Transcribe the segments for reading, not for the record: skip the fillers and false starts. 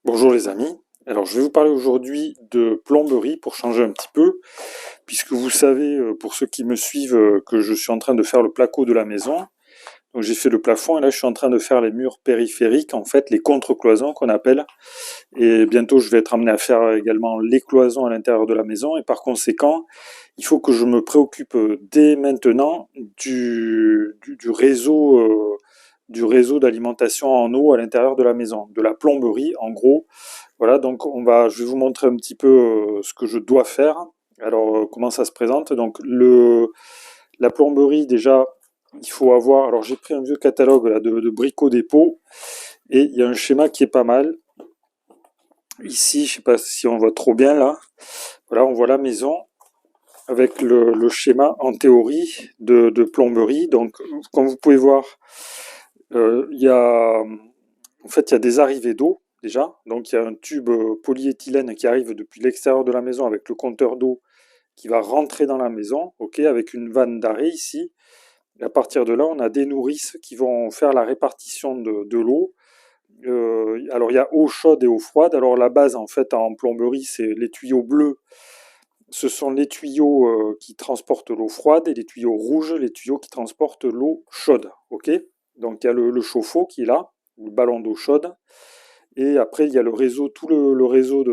Bonjour les amis, alors je vais vous parler aujourd'hui de plomberie pour changer un petit peu, puisque vous savez, pour ceux qui me suivent, que je suis en train de faire le placo de la maison. Donc j'ai fait le plafond et là je suis en train de faire les murs périphériques, en fait les contre-cloisons qu'on appelle, et bientôt je vais être amené à faire également les cloisons à l'intérieur de la maison, et par conséquent il faut que je me préoccupe dès maintenant du réseau, du réseau d'alimentation en eau à l'intérieur de la maison, de la plomberie en gros. Voilà, donc je vais vous montrer un petit peu ce que je dois faire. Alors, comment ça se présente? Donc, la plomberie, déjà, il faut avoir. Alors, j'ai pris un vieux catalogue là, de Brico Dépôt et il y a un schéma qui est pas mal. Ici, je sais pas si on voit trop bien là. Voilà, on voit la maison avec le schéma en théorie de plomberie. Donc, comme vous pouvez voir, il y a en fait, il y a des arrivées d'eau déjà. Donc, il y a un tube polyéthylène qui arrive depuis l'extérieur de la maison avec le compteur d'eau qui va rentrer dans la maison, ok, avec une vanne d'arrêt ici. Et à partir de là, on a des nourrices qui vont faire la répartition de l'eau. Alors, il y a eau chaude et eau froide. Alors, la base, en fait, en plomberie, c'est les tuyaux bleus. Ce sont les tuyaux qui transportent l'eau froide et les tuyaux rouges, les tuyaux qui transportent l'eau chaude. Ok. Donc il y a le chauffe-eau qui est là, le ballon d'eau chaude. Et après, il y a le réseau, tout le réseau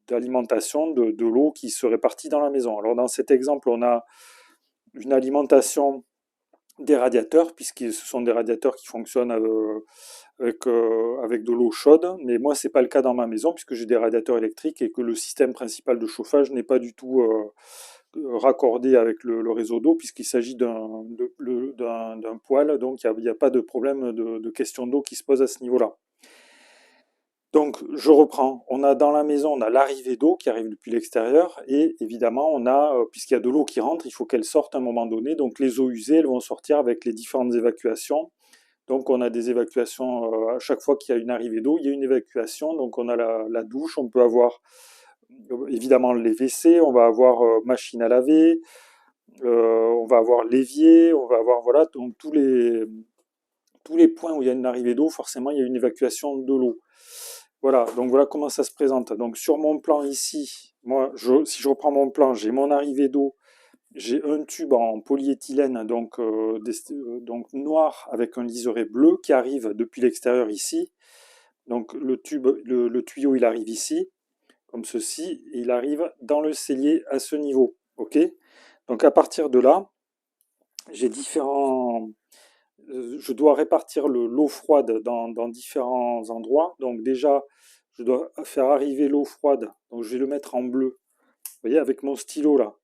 d'alimentation de l'eau qui se répartit dans la maison. Alors dans cet exemple, on a une alimentation des radiateurs, puisque ce sont des radiateurs qui fonctionnent avec de l'eau chaude. Mais moi, c'est pas le cas dans ma maison, puisque j'ai des radiateurs électriques et que le système principal de chauffage n'est pas du tout raccordé avec le réseau d'eau, puisqu'il s'agit d'un poêle, donc il n'y a pas de problème de question d'eau qui se pose à ce niveau-là. Donc, je reprends. On a dans la maison, on a l'arrivée d'eau qui arrive depuis l'extérieur, et évidemment, on a, puisqu'il y a de l'eau qui rentre, il faut qu'elle sorte à un moment donné. Donc, les eaux usées, elles vont sortir avec les différentes évacuations. Donc, on a des évacuations à chaque fois qu'il y a une arrivée d'eau, il y a une évacuation. Donc, on a la douche, on peut avoir évidemment les WC, on va avoir machine à laver, on va avoir l'évier, on va avoir voilà, donc tous les points où il y a une arrivée d'eau, forcément, il y a une évacuation de l'eau. Voilà, donc voilà comment ça se présente. Donc sur mon plan ici, moi, si je reprends mon plan, j'ai mon arrivée d'eau, j'ai un tube en polyéthylène, donc noir avec un liseré bleu qui arrive depuis l'extérieur ici. Donc le tube, le tuyau, il arrive ici, comme ceci, et il arrive dans le cellier à ce niveau. Ok. Donc à partir de là, j'ai différents. Je dois répartir l'eau froide dans différents endroits. Donc déjà, je dois faire arriver l'eau froide. Donc je vais le mettre en bleu. Vous voyez, avec mon stylo là.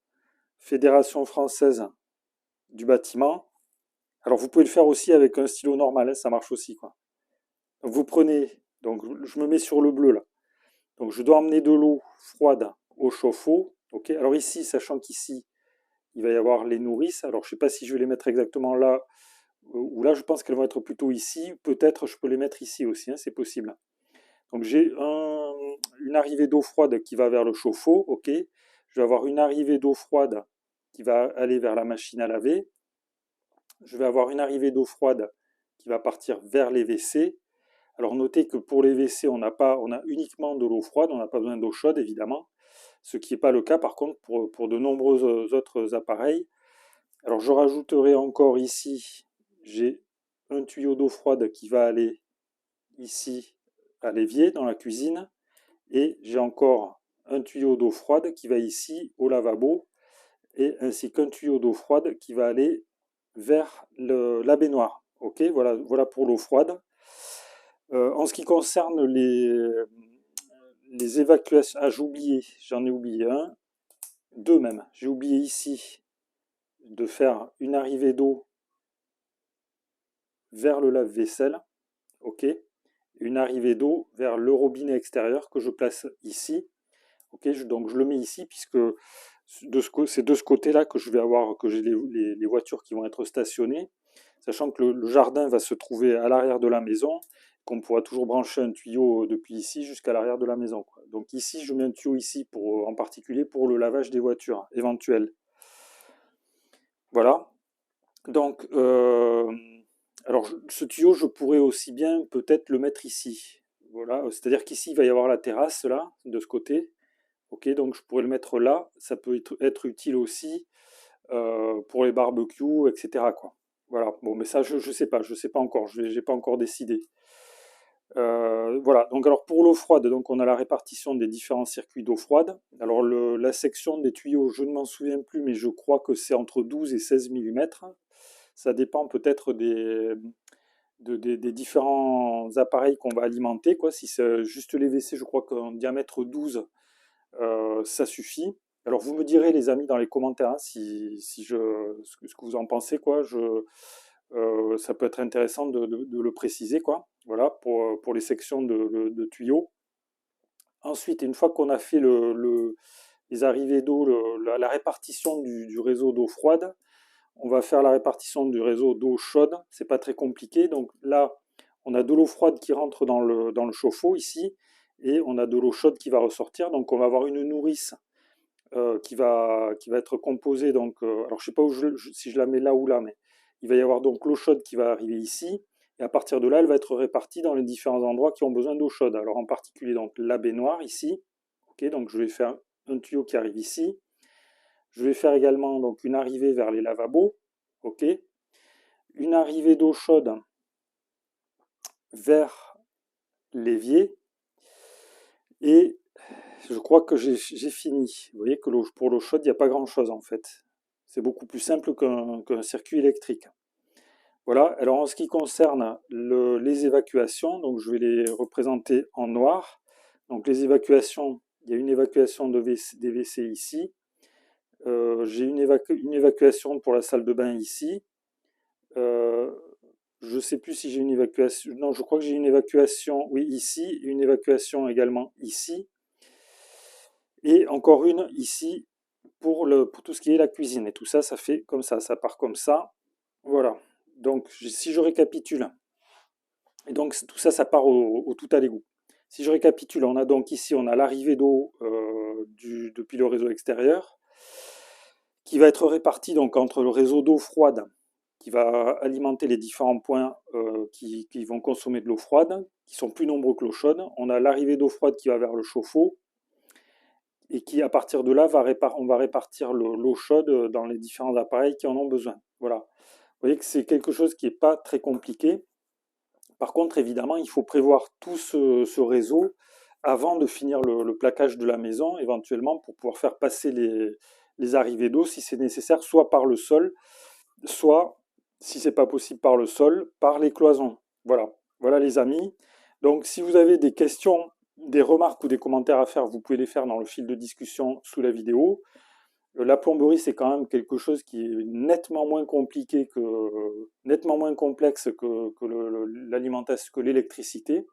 Fédération française du bâtiment. Alors vous pouvez le faire aussi avec un stylo normal, hein, ça marche aussi quoi. Donc vous prenez, donc je me mets sur le bleu là. Donc je dois emmener de l'eau froide au chauffe-eau. Ok. Alors ici, sachant qu'ici, il va y avoir les nourrices. Alors je ne sais pas si je vais les mettre exactement là ou là, je pense qu'elles vont être plutôt ici. Peut-être je peux les mettre ici aussi, hein, c'est possible. Donc j'ai une arrivée d'eau froide qui va vers le chauffe-eau, ok. Je vais avoir une arrivée d'eau froide qui va aller vers la machine à laver. Je vais avoir une arrivée d'eau froide qui va partir vers les WC. Alors notez que pour les WC, on a uniquement de l'eau froide, on n'a pas besoin d'eau chaude évidemment, ce qui n'est pas le cas par contre pour de nombreux autres appareils. Alors je rajouterai encore ici, j'ai un tuyau d'eau froide qui va aller ici à l'évier dans la cuisine, et j'ai encore un tuyau d'eau froide qui va ici au lavabo, et ainsi qu'un tuyau d'eau froide qui va aller vers la baignoire. Ok, voilà pour l'eau froide. En ce qui concerne les évacuations, ah j'ai oublié, j'en ai oublié un, deux même. J'ai oublié ici de faire une arrivée d'eau vers le lave-vaisselle, ok, une arrivée d'eau vers le robinet extérieur que je place ici, ok, donc je le mets ici puisque c'est de ce côté-là que je vais avoir, que j'ai les voitures qui vont être stationnées, sachant que le jardin va se trouver à l'arrière de la maison, qu'on pourra toujours brancher un tuyau depuis ici jusqu'à l'arrière de la maison, quoi. Donc ici, je mets un tuyau ici en particulier pour le lavage des voitures éventuel. Voilà. Donc, alors ce tuyau, je pourrais aussi bien peut-être le mettre ici. voilà, c'est-à-dire qu'ici, il va y avoir la terrasse, là, de ce côté. Ok, donc je pourrais le mettre là. Ça peut être utile aussi pour les barbecues, etc., quoi. Voilà, bon, mais ça, je sais pas encore, j'ai pas encore décidé. Voilà, donc alors pour l'eau froide, donc on a la répartition des différents circuits d'eau froide. Alors la section des tuyaux, je ne m'en souviens plus, mais je crois que c'est entre 12 et 16 mm. Ça dépend peut-être des différents appareils qu'on va alimenter, quoi. Si c'est juste les WC, je crois qu'en diamètre 12, ça suffit. Alors vous me direz les amis dans les commentaires hein, ce que vous en pensez, quoi. Ça peut être intéressant de le préciser, quoi. Voilà, pour les sections de tuyaux. Ensuite, une fois qu'on a fait les arrivées d'eau, la répartition du réseau d'eau froide, on va faire la répartition du réseau d'eau chaude. C'est pas très compliqué. Donc là, on a de l'eau froide qui rentre dans le chauffe-eau ici, et on a de l'eau chaude qui va ressortir. Donc on va avoir une nourrice qui va être composée. Donc, alors je sais pas si je la mets là ou là, mais il va y avoir donc l'eau chaude qui va arriver ici. Et à partir de là, elle va être répartie dans les différents endroits qui ont besoin d'eau chaude. Alors en particulier donc la baignoire ici. Ok, donc je vais faire un tuyau qui arrive ici. Je vais faire également donc une arrivée vers les lavabos. Ok, une arrivée d'eau chaude vers l'évier. Et je crois que j'ai fini. Vous voyez que pour l'eau chaude, il n'y a pas grand-chose en fait. C'est beaucoup plus simple qu'un circuit électrique. Voilà, alors en ce qui concerne les évacuations, donc je vais les représenter en noir. Donc les évacuations, il y a une évacuation des WC ici. J'ai une évacuation pour la salle de bain ici. Je ne sais plus si j'ai une évacuation. Non, je crois que j'ai une évacuation, oui, ici, une évacuation également ici. Et encore une ici pour tout ce qui est la cuisine. Et tout ça, ça fait comme ça part comme ça. Voilà. Donc, si je récapitule, et donc tout ça, ça part au tout à l'égout. Si je récapitule, on a donc ici, on a l'arrivée d'eau depuis le réseau extérieur, qui va être répartie donc entre le réseau d'eau froide, qui va alimenter les différents points qui vont consommer de l'eau froide, qui sont plus nombreux que l'eau chaude. On a l'arrivée d'eau froide qui va vers le chauffe-eau, et qui, à partir de là, on va répartir l'eau chaude dans les différents appareils qui en ont besoin. Voilà. Vous voyez que c'est quelque chose qui n'est pas très compliqué. Par contre, évidemment, il faut prévoir tout ce réseau avant de finir le plaquage de la maison, éventuellement, pour pouvoir faire passer les arrivées d'eau, si c'est nécessaire, soit par le sol, soit, si c'est pas possible par le sol, par les cloisons. Voilà. Voilà les amis. Donc, si vous avez des questions, des remarques ou des commentaires à faire, vous pouvez les faire dans le fil de discussion sous la vidéo. La plomberie, c'est quand même quelque chose qui est nettement moins compliqué nettement moins complexe que l'alimentation, que l'électricité.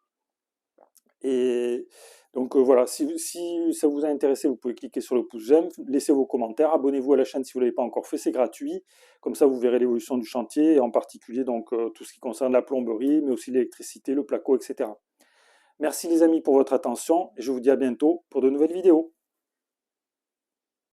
Et donc voilà, si ça vous a intéressé, vous pouvez cliquer sur le pouce j'aime, laissez vos commentaires, abonnez-vous à la chaîne si vous ne l'avez pas encore fait, c'est gratuit. Comme ça, vous verrez l'évolution du chantier, et en particulier donc tout ce qui concerne la plomberie, mais aussi l'électricité, le placo, etc. Merci les amis pour votre attention, et je vous dis à bientôt pour de nouvelles vidéos.